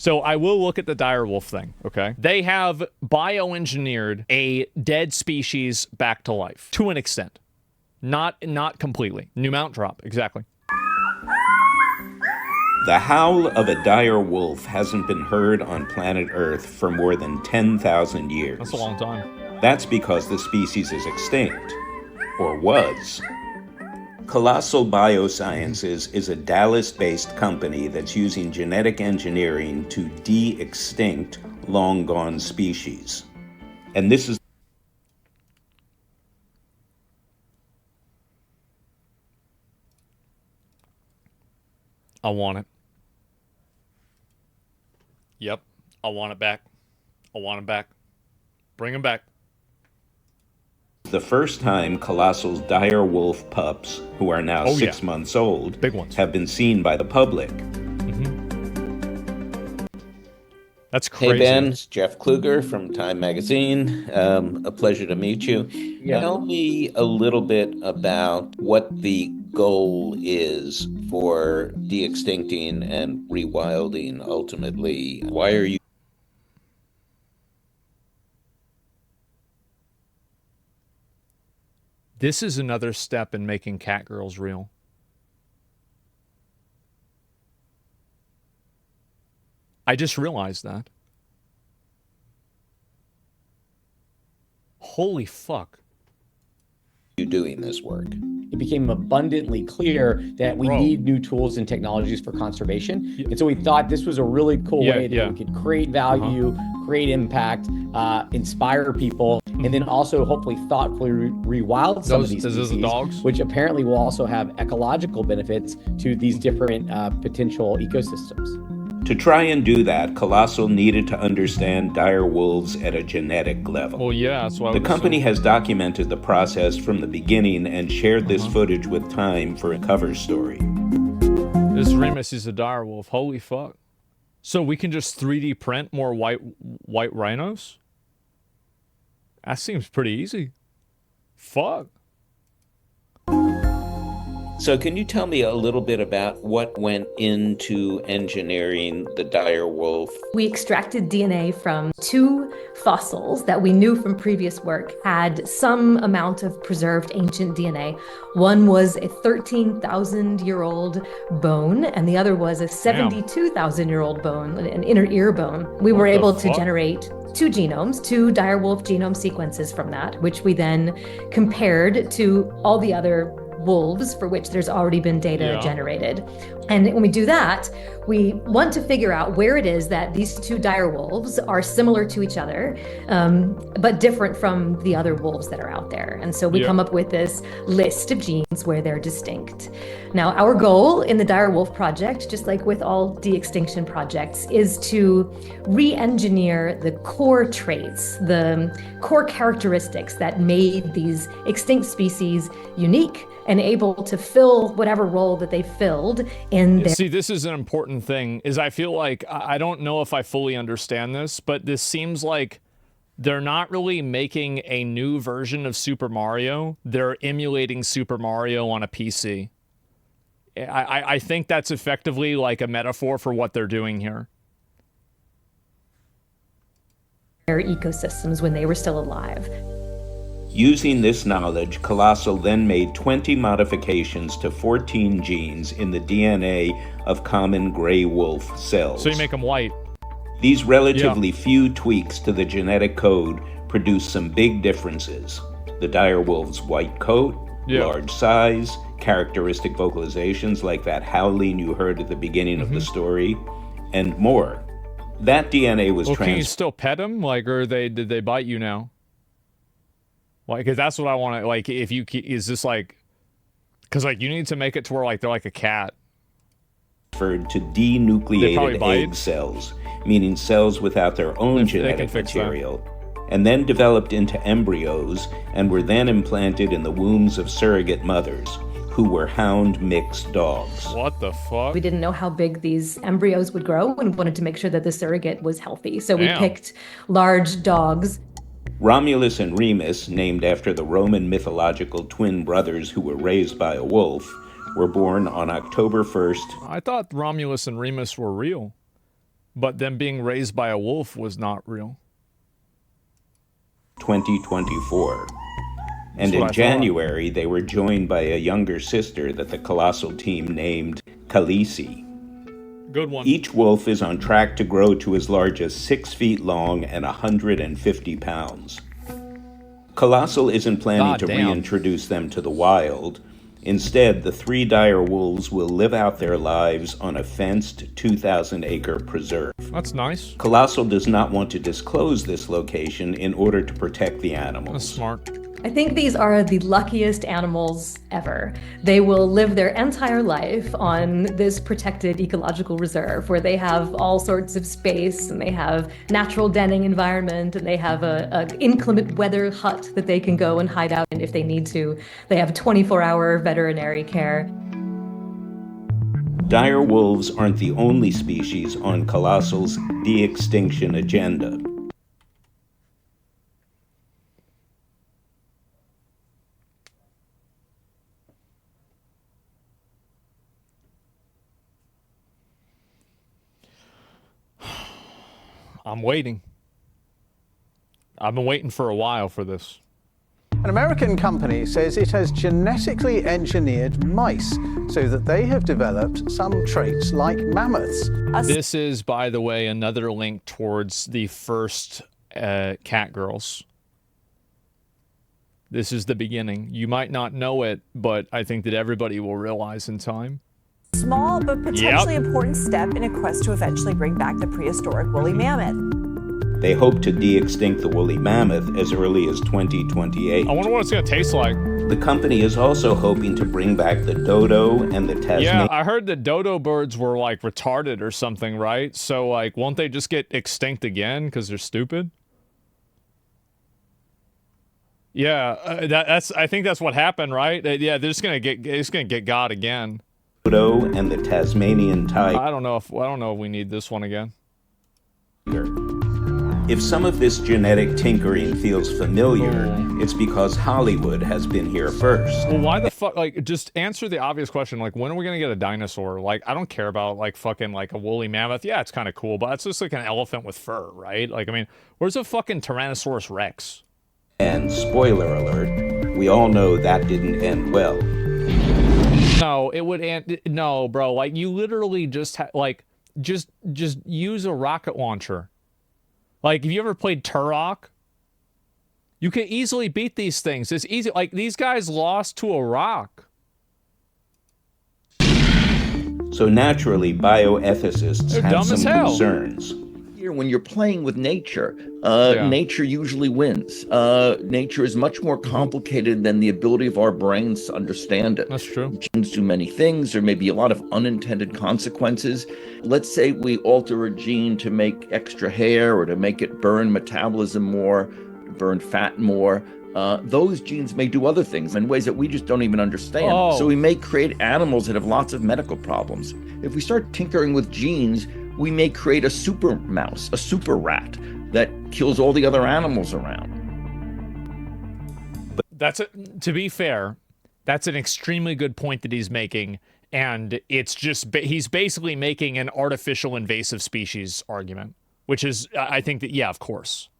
So I will look at the direwolf thing, okay? They have bioengineered a dead species back to life, to an extent. Not completely. New mount drop, exactly. The howl of a dire wolf hasn't been heard on planet Earth for more than 10,000 years. That's a long time. That's because the species is extinct, or was. Colossal Biosciences is a Dallas-based company that's using genetic engineering to de-extinct long-gone species. And this is I want it. Yep. I want it back. I want it back. Bring him back. the first time Colossal's dire wolf pups, who are now 6 months old, big ones, have been seen by the public. That's crazy. Hey, Ben, it's Jeff Kluger from Time Magazine. A pleasure to meet you. Yeah. Tell me a little bit about what the goal is for de-extincting and rewilding ultimately. Why are you... This is another step in making catgirls real. I just realized that. Holy fuck. You doing this work? It became abundantly clear that we need new tools and technologies for conservation. And so we thought this was a really cool way that we could create value, create impact, inspire people, and then also hopefully thoughtfully rewild some of these species, dogs, which apparently will also have ecological benefits to these different potential ecosystems. To try and do that, Colossal needed to understand dire wolves at a genetic level. Well, yeah, that's why the company has documented the process from the beginning and shared this footage with Time for a cover story. This Remus is a dire wolf. Holy fuck. So we can just 3D print more white rhinos? That seems pretty easy. Fuck. So can you tell me a little bit about what went into engineering the dire wolf? We extracted DNA from 2 fossils that we knew from previous work had some amount of preserved ancient DNA. One was a 13,000-year-old bone, and the other was a 72,000-year-old bone, an inner ear bone. We were able to generate 2 genomes, 2 dire wolf genome sequences from that, which we then compared to all the other wolves for which there's already been data generated. And when we do that, we want to figure out where it is that these 2 dire wolves are similar to each other, but different from the other wolves that are out there. And so we come up with this list of genes where they're distinct. Now, our goal in the dire wolf project, just like with all de-extinction projects, is to re-engineer the core traits, the core characteristics that made these extinct species unique and able to fill whatever role that they filled in their... See, this is an important thing, is I feel like, I don't know if I fully understand this, but this seems like they're not really making a new version of Super Mario. They're emulating Super Mario on a PC. I think that's effectively like a metaphor for what they're doing here. Their ecosystems when they were still alive. Using this knowledge, Colossal then made 20 modifications to 14 genes in the DNA of common gray wolf cells. So you make them white. These relatively few tweaks to the genetic code produce some big differences. The dire wolf's white coat, large size, characteristic vocalizations like that howling you heard at the beginning of the story, and more. That DNA was can you still pet them? Like, or did they bite you now? Like, because that's what I want to, like, if you, is this like, because, like, you need to make it to where, like, they're like a cat. Referred to denucleated egg cells, meaning cells without their own genetic material, and then developed into embryos and were then implanted in the wombs of surrogate mothers, who were hound mixed dogs. What the fuck? We didn't know how big these embryos would grow and wanted to make sure that the surrogate was healthy. So we picked large dogs. Romulus and Remus, named after the Roman mythological twin brothers who were raised by a wolf, were born on October 1st. I thought Romulus and Remus were real. But them being raised by a wolf was not real. 2024. And in January, they were joined by a younger sister that the Colossal team named Khaleesi. Good one. Each wolf is on track to grow to as large as 6 feet long and 150 pounds. Colossal isn't planning to reintroduce them to the wild. Instead, the 3 dire wolves will live out their lives on a fenced 2,000-acre preserve. That's nice. Colossal does not want to disclose this location in order to protect the animals. That's smart. I think these are the luckiest animals ever. They will live their entire life on this protected ecological reserve where they have all sorts of space and they have natural denning environment and they have an inclement weather hut that they can go and hide out in if they need to. They have 24-hour veterinary care. Dire wolves aren't the only species on Colossal's de-extinction agenda. I'm waiting. I've been waiting for a while for this. An American company says it has genetically engineered mice so that they have developed some traits like mammoths. This is, by the way, another link towards the first cat girls. This is the beginning. You might not know it, but I think that everybody will realize in time. Small but potentially important step in a quest to eventually bring back the prehistoric woolly mammoth. They hope to de-extinct the woolly mammoth as early as 2028. I wonder what it's going to taste like. The company is also hoping to bring back the dodo and the Tasmanian. Yeah, I heard that dodo birds were like retarded or something, right? So like, won't they just get extinct again because they're stupid? Yeah, that's. I think that's what happened, right? Yeah, they're just gonna get got again. Dodo and the Tasmanian tiger. I don't know if we need this one again. If some of this genetic tinkering feels familiar, it's because Hollywood has been here first. Well, why the fuck? Like, just answer the obvious question. Like, when are we gonna get a dinosaur? Like, I don't care about like fucking like a woolly mammoth. Yeah, it's kind of cool, but it's just like an elephant with fur, right? Like, I mean, where's a fucking Tyrannosaurus Rex? And spoiler alert, we all know that didn't end well. No, it would end. No, bro. Like, you literally just just use a rocket launcher. Like, have you ever played Turok? You can easily beat these things. It's easy. Like, these guys lost to a rock. So naturally, bioethicists have some concerns. When you're playing with nature, nature usually wins. Nature is much more complicated than the ability of our brains to understand it. That's true. Genes do many things. There may be a lot of unintended consequences. Let's say we alter a gene to make extra hair or to make it burn metabolism more, burn fat more. Those genes may do other things in ways that we just don't even understand. So we may create animals that have lots of medical problems. If we start tinkering with genes, we may create a super mouse, a super rat that kills all the other animals around. To be fair, that's an extremely good point that he's making, and it's just he's basically making an artificial invasive species argument, which is, I think that, yeah, of course.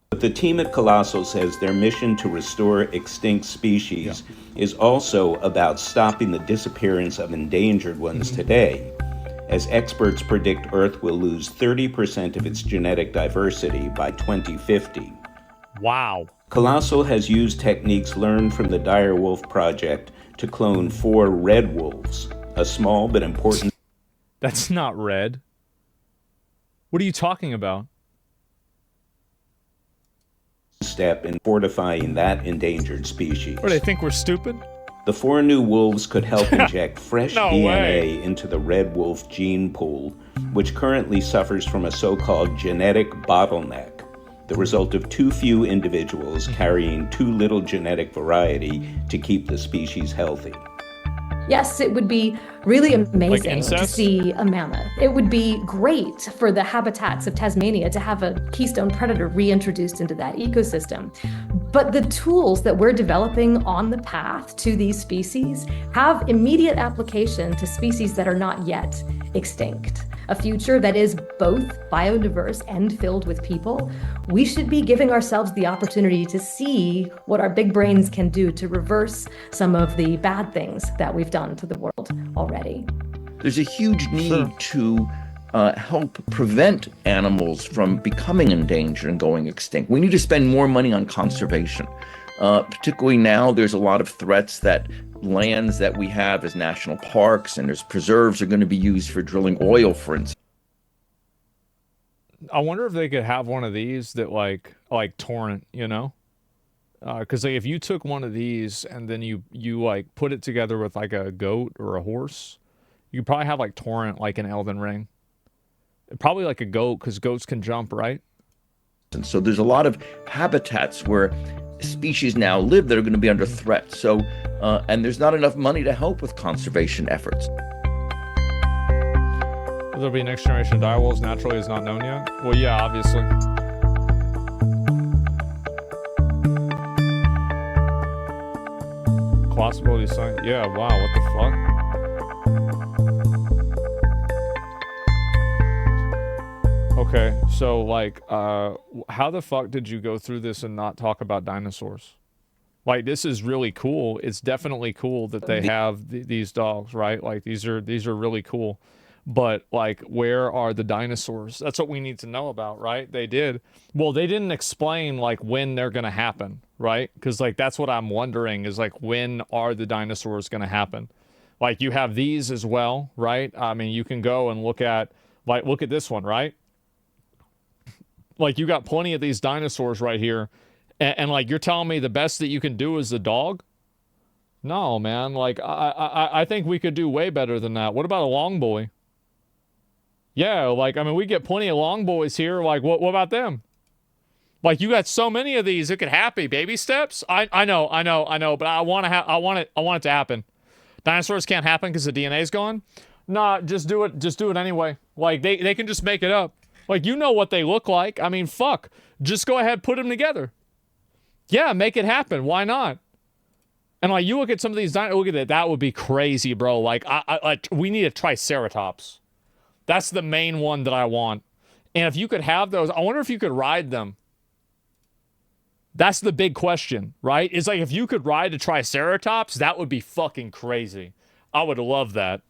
But the team at Colossal says their mission to restore extinct species is also about stopping the disappearance of endangered ones today, as experts predict Earth will lose 30% of its genetic diversity by 2050. Wow. Colossal has used techniques learned from the Dire Wolf Project to clone 4 red wolves, a small but important... That's not red. What are you talking about? ...step in fortifying that endangered species. What, do they think we're stupid? The 4 new wolves could help inject fresh DNA into the red wolf gene pool, which currently suffers from a so-called genetic bottleneck, the result of too few individuals carrying too little genetic variety to keep the species healthy. Yes, it would be really amazing to see a mammoth. It would be great for the habitats of Tasmania to have a keystone predator reintroduced into that ecosystem. But the tools that we're developing on the path to these species have immediate application to species that are not yet extinct, a future that is both biodiverse and filled with people, we should be giving ourselves the opportunity to see what our big brains can do to reverse some of the bad things that we've done to the world already. There's a huge need to help prevent animals from becoming endangered and going extinct. We need to spend more money on conservation. Particularly now, there's a lot of threats that lands that we have as national parks and as preserves are going to be used for drilling oil, for instance. I wonder if they could have one of these that like torrent, you know? Because like if you took one of these and then you like put it together with like a goat or a horse, you probably have like torrent like in Elden Ring. Probably like a goat, because goats can jump, right? And so there's a lot of habitats where species now live that are going to be under threat. So, and there's not enough money to help with conservation efforts. Will there be next generation direwolves naturally is not known yet? Well, yeah, obviously. Possibility sign. Yeah, wow, what the fuck? Okay, so like, how the fuck did you go through this and not talk about dinosaurs? Like, this is really cool. It's definitely cool that they have these dogs, right? Like, these are really cool. But like, where are the dinosaurs? That's what we need to know about, right? They didn't explain like when they're gonna happen, right? Because like that's what I'm wondering is like, when are the dinosaurs gonna happen? Like, you have these as well, right? I mean, you can go and look at this one, right? Like, you got plenty of these dinosaurs right here. And like, you're telling me the best that you can do is the dog? No, man. Like, I think we could do way better than that. What about a long boy? Yeah, like, I mean, we get plenty of long boys here. Like, what about them? Like, you got so many of these. It could happen. Baby steps? I know. But I want it to happen. Dinosaurs can't happen because the DNA's gone? Nah, just do it anyway. Like, they can just make it up. Like, you know what they look like. I mean, fuck. Just go ahead, put them together. Yeah, make it happen. Why not? And like, you look at some of these look at that. That would be crazy, bro. Like, we need a Triceratops. That's the main one that I want. And if you could have those, I wonder if you could ride them. That's the big question, right? It's like, if you could ride a Triceratops, that would be fucking crazy. I would love that.